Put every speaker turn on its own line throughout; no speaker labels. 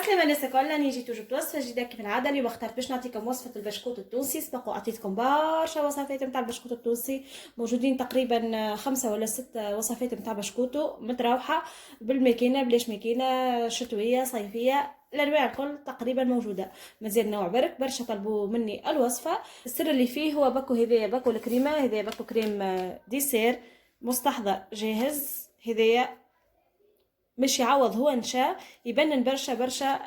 عسلامة الناس الكل، راني جيت وجبت وصفة جديدة كيف العادة. اليوم اخترت باش نعطيكم وصفة البشكوت التونسي. سبقوا عطيتكم برشا وصفات نتاع البشكوت التونسي، موجودين تقريبا 5 ولا 6 وصفات نتاع بشكوتو متراوحة بالماكينة بلاش ماكينة، شتوية صيفية، الانواع الكل تقريبا موجودة. مازال نوع برشا طلبوا مني الوصفة. السر اللي فيه هو باكو هذايا، باكو الكريمة هذايا، باكو كريم ديسير مستحضر جاهز. هذايا مش يعوض، هو نشا يبنن برشا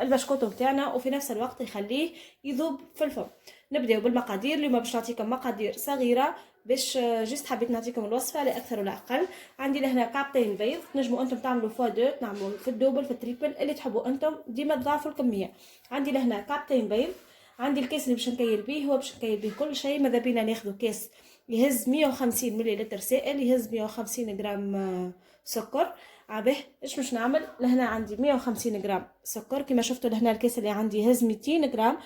البشكوت بتاعنا، وفي نفس الوقت يخليه يذوب في الفم. نبداو بالمقادير. اليوم باش نعطيكم مقادير صغيره باش جست حبيت نعطيكم الوصفه لا اكثر ولا اقل. عندي لهنا كعبتين بيض، تنجموا انتم تعملوا فوا دو، تعملوا في الدوبل في التريبل اللي تحبوا انتم، ديما تضاعفوا الكميه. عندي لهنا كعبتين بيض. عندي الكاس اللي باش نكيل بيه، هو باش نكيل بيه كل شيء. ماذا بينا ناخذ كاس يهز 150 مليلتر سائل، يهز 150 غرام سكر. عبيه ايش باش نعمل؟ لهنا عندي 150 غرام سكر كما شفتوا. لهنا الكاس اللي عندي يهز 200 غرام،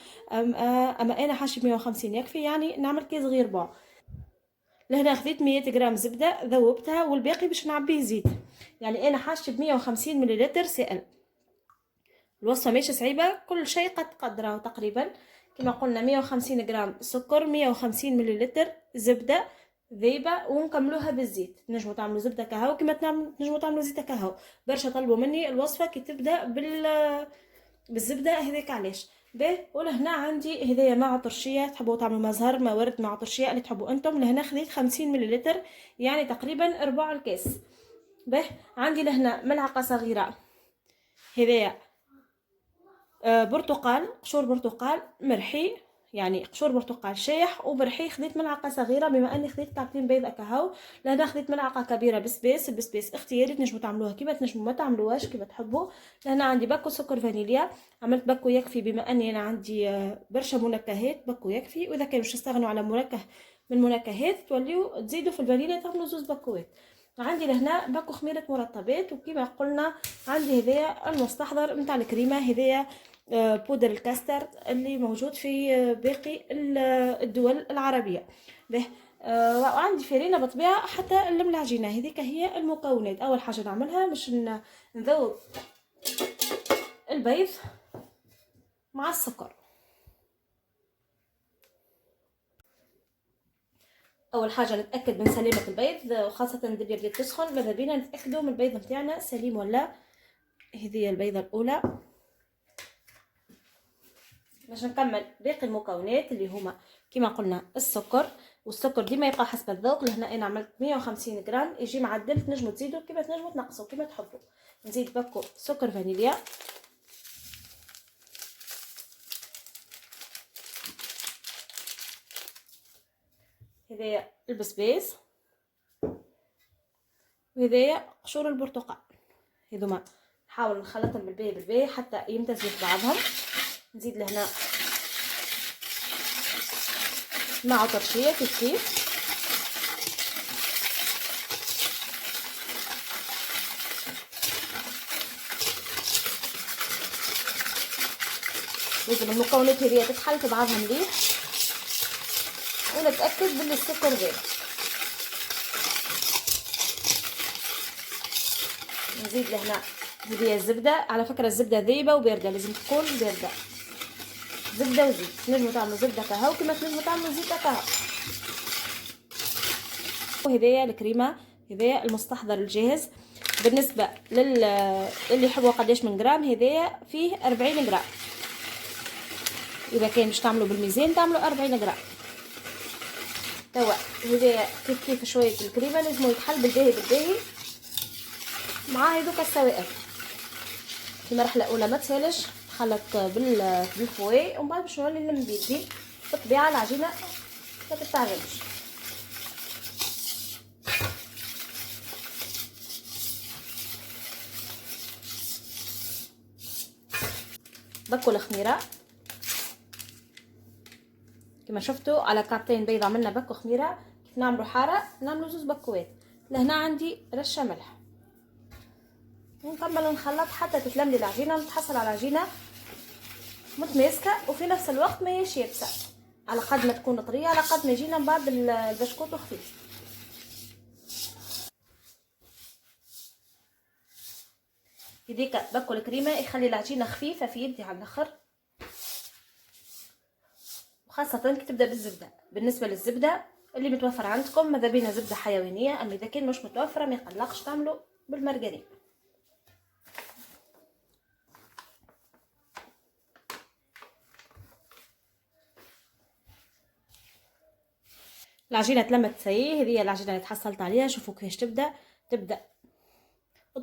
اما انا حاشي 150 يكفي، يعني نعمل كاس غير بوع. لهنا خذيت 100 غرام زبده ذوبتها، والباقي باش نعبيه زيت. يعني انا حاشي ب 150 مليلتر سائل. الوصفه ماشي صعيبه، كل شيء قد قدره تقريبا. كما قلنا 150 غرام سكر، 150 مليلتر زبده ذيبه، ونكملوها بالزيت. نجموا تعملوا زبده كهو كما نجموا تعملوا زيت كهو. برشا طلبوا مني الوصفه كي تبدا بالزبده هذيك، علاش به. ولهنا عندي هذايا مع طرشيه، تحبوا تعملوا مزهر ما ورد مع طرشيه اللي تحبوا انتم. لهنا خذيت 50 مليلتر، يعني تقريبا ربع الكاس. به عندي لهنا ملعقه صغيره هذايا برتقال، قشور برتقال مرحي، يعني قشور برتقال شايح وبرحي. خذيت ملعقه صغيره بما اني خذيت كعبتين بيض كهو. لهنا خذيت ملعقه كبيره بسباس. البسباس اختياري، تنجموا تعملوها كيما تنجموا ما تعملوهاش كيما تحبوا. لهنا عندي باكو سكر فانيليا، عملت باكو يكفي بما اني انا عندي برشا منكهات، باكو يكفي. واذا كان باش تستغنوا على منكه من المنكهات توليو تزيدوا في الفانيليا، تعملوا زوز باكوات. عندي لهنا باكو خميره مرطبات. وكما قلنا عندي هذايا المستحضر نتاع الكريمه، هذايا بودر الكاستر اللي موجود في باقي الدول العربية. به وعندي فرينة بطبيعة حتى نلم العجينة. هذيك هي المكونات. أول حاجة نعملها باش نذوب البيض مع السكر. أول حاجة نتأكد من سلامة البيض، وخاصة الدنيا بدات تسخن، ماذا بينا نتأكدوا من البيض متاعنا سليم ولا. هذه البيضة الأولى. باش نكمل باقي المكونات اللي هما كما قلنا السكر، والسكر ديما يبقى حسب الذوق. لهنا انا عملت 150 غرام، يجي معدل، تنجموا تزيدوا كما تنجموا تنقصوا كما تحبوا. نزيد باكو سكر فانيليا، هذايا البسباس، وهذايا قشور البرتقال. هذوما نحاول نخلطهم بالباهي حتى يمتزجوا في بعضهم. نزيد لهنا مع طرشيه كيف لازم المكونات هذه تتحل في بعضها مليح، ونتاكد بلي السكر ذاب. نزيد لهنا هذه الزبده. على فكره الزبده ذايبه وبارده، لازم تكون بارده. زبده وزيت، تنجموا تعملوا زبده كهو كما تنجموا تعملوا زيت كهو. وهذايا الكريمه، هذايا المستحضر الجاهز. بالنسبه اللي يحبوا قداش من جرام، هذايا فيه 40 جرام. اذا كان باش تعملوا بالميزان تعملوا 40 جرام. توا هذايا كيف شويه الكريمه لازم يتحل بالباهي مع هذوك السوائل. في المرحله الاولى ما تسالش، تخلط بالفواي، ومن بعد باش نولي نلم بيدي. بالطبيعه العجينه ما تتعجنش. باكو الخميره كما شفتوا، على كعبتين بيض عملنا باكو خميره. كيف نعملوا حاره؟ نعملوا زوز باكوات. لهنا عندي رشه ملح، ونكمل نخلط حتى تتلم لي العجينه، نتحصل على عجينه متماسكه وفي نفس الوقت ما هيش يابسه، على قد ما تكون طريه على قد ما يجينا من بعد البسكوت خفيف. يديك باكل كريمه يخلي العجينه خفيفه في يدي على الاخر، وخاصه كي تبدا بالزبده. بالنسبه للزبده اللي متوفر عندكم ماذا بينا زبده حيوانيه، اما اذا كان مش متوفره ما يقلقش تعملوا بالمارغرين. العجينه تلمت تسيي، هذه العجينه اللي تحصلت عليها. شوفوا كيفاش تبدا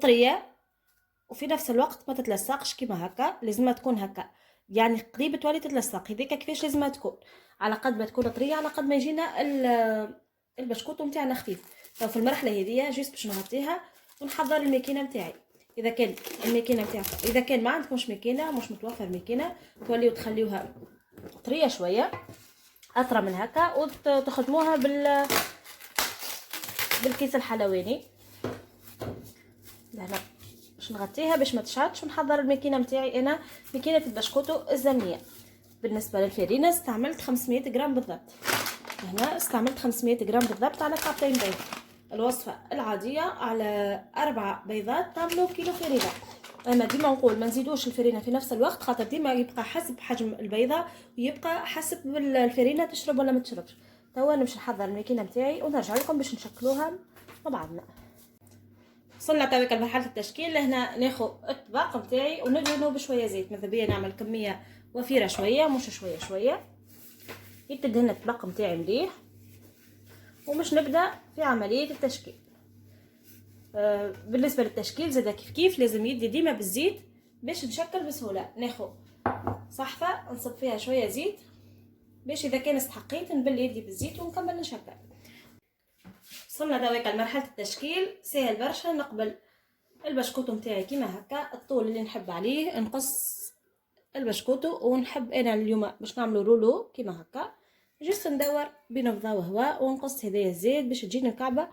طريه وفي نفس الوقت ما تتلصقش كيما هكا. لازمها تكون هكا يعني قريب تولي تتلصق. هذيك كيفاش لازمها تكون، على قد ما تكون طريه على قد ما يجينا البشكوط نتاعنا خفيف. تو في المرحله هذه جيست باش نغطيها ونحضر الماكينه نتاعي. اذا كان الماكينه نتاعكم، اذا كان ما عندكمش ماكينه، مش متوفر ماكينه، توليو تخليوها طريه شويه اطرى من هكا وتخدموها بالكيس الحلواني. لهنا باش نغطيها باش ما تشعطش ونحضر الماكينه نتاعي. انا ماكينه البشكوتو الزمنيه. بالنسبه للفرينه استعملت 500 غرام بالضبط. هنا استعملت 500 غرام بالضبط على كعبتين بيض. الوصفه العاديه على 4 بيضات تعملوا كيلو فرينه. اما ديما نقول ما نزيدوش الفرينه في نفس الوقت، خاطر ديما يبقى حسب حجم البيضه ويبقى حسب الفرينه تشرب ولا ما تشربش. توا نمشي نحضر الماكينه نتاعي ونرجع لكم باش نشكلوها مع بعضنا. وصلنا تويك لمرحله التشكيل. لهنا ناخذ الطبق نتاعي وندهنه بشويه زيت. ماذا بيا نعمل كميه وفيره شويه مش شويه يتدهن الطبق نتاعي مليح ومش نبدا في عمليه التشكيل. بالنسبه للتشكيل زاده كيف لازم يدي ديما بالزيت باش نشكل بسهوله. ناخذ صحفه نصب فيها شويه زيت باش اذا كان استحقيت نبل يدي بالزيت ونكمل نشكل. وصلنا تويك لمرحله التشكيل سهل برشا. نقبل البشكوتو نتاعي كيما هكا الطول اللي نحب عليه، نقص البشكوتو ونحب انا اليوم باش نعملو رولو كيما هكا جست ندور بنبضه وهواء ونقص هدايا الزيت باش تجينا الكعبه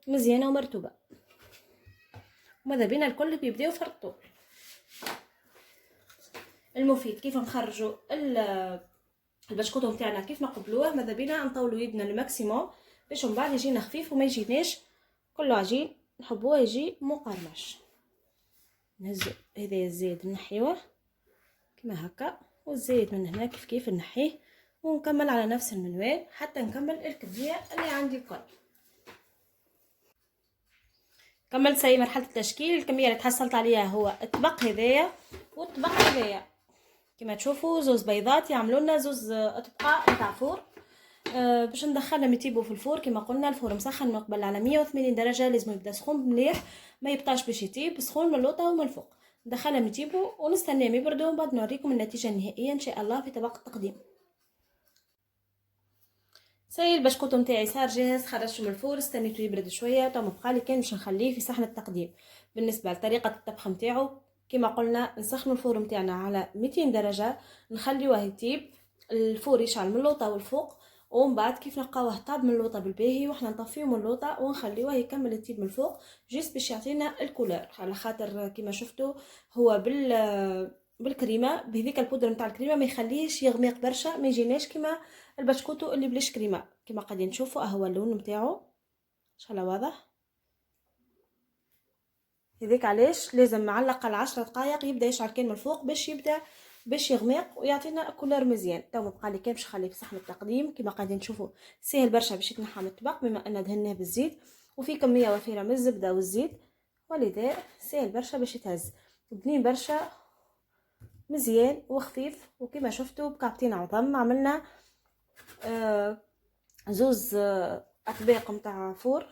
مزيانه ومرتوبه. وماذا بينا الكل بيبداو في الطول. المفيد كيف نخرجوا البشكوتو نتاعنا كيف نقبلوه. ماذا بينا نطولوا يدنا الماكسيموم باش من بعد يجينا خفيف وما يجيناش كله عجين. نحبوه يجي مقرمش. نهزو هذايا الزيت نحيوه كما هكا والزيت من هنا كيف نحيه ونكمل على نفس المنوال حتى نكمل الكميه اللي عندي الكل. كملت سي مرحله التشكيل. الكميه اللي تحصلت عليها هو الطبق هذايا والطبق هذايا. كما تشوفوا زوز بيضات يعملوا لنا زوز اطباق نتاع فور. باش ندخلهم يطيبوا في الفور. كما قلنا الفور مسخن من قبل على 180 درجه، لازم يبدا سخون مليح ما يبطاش باش يطيب سخون من اللوطه ومن الفوق. ندخلهم يطيبوا ونستناهم يبردوا ومن بعد نوريكم النتيجه النهائيه ان شاء الله في طبق التقديم. سي البشكوتو نتاعي صار جاهز، خرجته من الفور استنيته يبرد شويه. تو بقالي كان باش نخليه في صحن التقديم. بالنسبه لطريقه الطبخ نتاعو كما قلنا نسخنوا الفور نتاعنا على 200 درجه، نخليوه يطيب الفور يشعل من اللوطه والفوق، ومن بعد كيف نلقاوه طاب من اللوطه بالباهي وحنا نطفيو من اللوطه ونخليوه يكمل يطيب من الفوق جيست باش يعطينا الكولور. على خاطر كما شفتوا هو بالكريمه بهذيك البودره نتاع الكريمه ما يخليهش يغمق برشا، ما يجيناش كما البشكوتو اللي بلاش كريمه. كما قاعدين تشوفوا هو اللون نتاعو ان شاء الله واضح. هذيك علاش لازم معلقه على 10 دقائق يبدا يشعل كان من الفوق باش يغمق ويعطينا كولور مزيان. تو بقى لي كان باش نخليه في صحن التقديم. كما قاعدين تشوفوا سهل برشا باش يتنحى من الطبق بما ان دهناه بالزيت وفي كميه وفيره من الزبده والزيت، ولذا سهل برشا باش يتهز. بنين برشا مزيان وخفيف. وكما شفتوا بكعبتين عظم عملنا زوز اطباق نتاع فور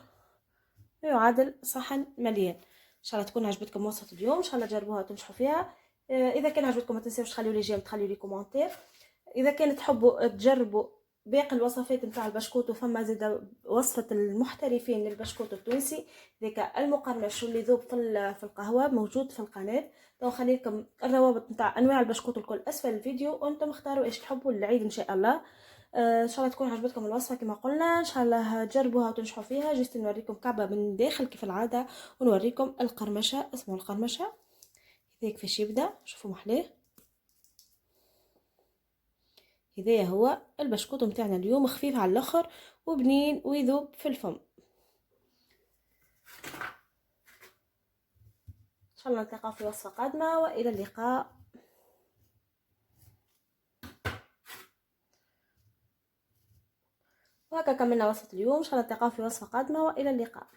يعادل صحن مليان. ان شاء الله تكون عجبتكم وصفه اليوم، ان شاء الله تجربوها وتنجحوا فيها. اذا كان عجبتكم ما تنساوش تخليوا لي جيم تخليوا لي كومونتير. اذا كان تحبوا تجربوا باقي الوصفات نتاع البشكوت وفما زيد وصفه المحترفين للبشكوت التونسي ذاك المقرمش واللي يذوب في القهوه موجود في القناه. تو خلي لكم الروابط نتاع انواع البشكوت الكل اسفل الفيديو وانتم اختاروا ايش تحبوا للعيد ان شاء الله. ان شاء الله تكون عجبتكم الوصفه كما قلنا، ان شاء الله تجربوها وتنجحوا فيها. جيت نوريكم كعبه من داخل كيف العاده ونوريكم القرمشه. اسمه القرمشه هذاك كيفاش يبدا، شوفوا محلاه. هذايا هو البشكوت نتاعنا اليوم، خفيف على الاخر وبنين ويذوب في الفم. ان شاء الله نلتقى في وصفة قادمة، وإلى اللقاء. وهكذا كملنا وصفة اليوم، إن شاء الله نلتقى في وصفة قادمة، وإلى اللقاء.